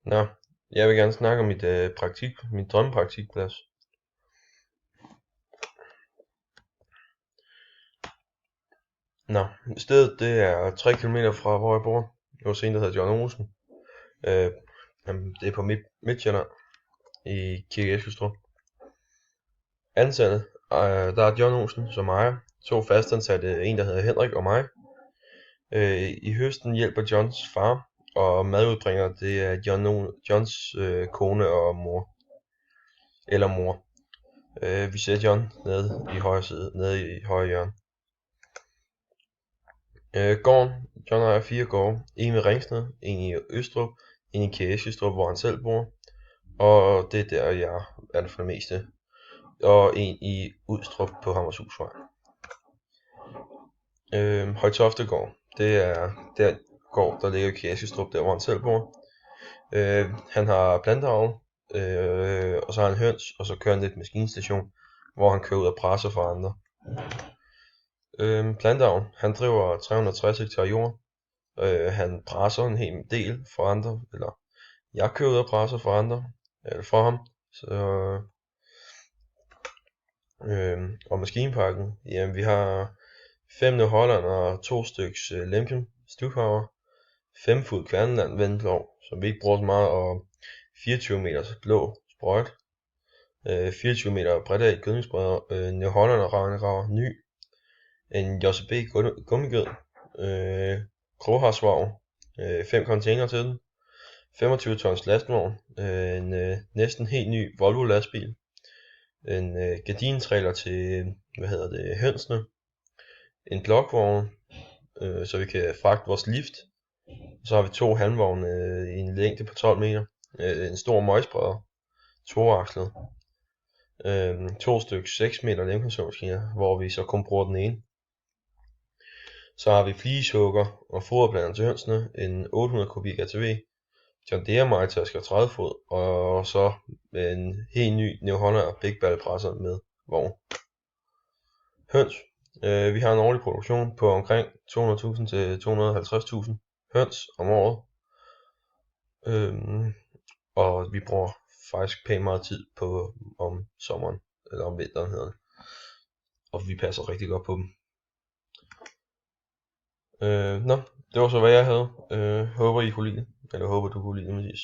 Nå, jeg vil gerne snakke om min drømmepraktikplads. Nå, stedet det er 3 kilometer fra hvor jeg bor. Hos en der hedder John Olsen. Øh, det er på Midtjylland i Kirke Eskilstrup. Ansatte, der er John Olsen som ejer, 2 fastansatte, en der hedder Henrik og mig. I høsten hjælper Johns far, og madudbringer det er Johns kone og mor. Eller mor. Vi ser John nede i højre hjørne. Gården, John ejer 4 gårde, en ved Ringsted, en i Østrup, en i Kirke Eskilstrup, hvor han selv bor, og det er der jeg er det for det meste, og en i Udstrup på Hammershusvej. Højtoftegård, det er der gård, der ligger i Kirke Eskilstrup, der hvor han selv bor. Han har planteavl, og så har han høns, og så kører han lidt maskinstation, hvor han kører ud og presser for andre. Planteavl, han driver 360 hektar jord. Han presser en hel del for andre, eller jeg kører ud og presser for andre, eller for ham. Så, og maskinparken, jamen vi har 5 New Holland og 2 styks Lemken Stughaver, 5 fod Kværneland vendelov, som vi ikke bruger så meget, og 24 meter blå sprøjt, 24 meter bredt af gødningsbreder, New Holland og Ragnarok ny, en JCB gummigød, Kroharsvogn, 5 container til den, 25 tons lastvogn, en næsten helt ny Volvo lastbil, en gardintrailer til hønsene, en blokvogn, så vi kan fragte vores lift, så har vi 2 halmvogne i en længde på 12 meter, en stor møgspreder, 2-akslet, 2 stykker 6 meter lemkonsummaskiner, hvor vi så kun bruger den ene. Så har vi flisehugger og foderblander til hønsene, en 800 kubik ATV, John Deere majtasker 30 fod, og så en helt ny New Holland Big Ball presser med vogn. Høns. Vi har en årlig produktion på omkring 200.000 til 250.000 høns om året. Og vi bruger faktisk pænt meget tid på om sommeren, eller om vinteren hedder det. Og vi passer rigtig godt på dem. Det var så hvad jeg havde. Håber I kunne lide det. Eller håber du kunne lide det, Mathias.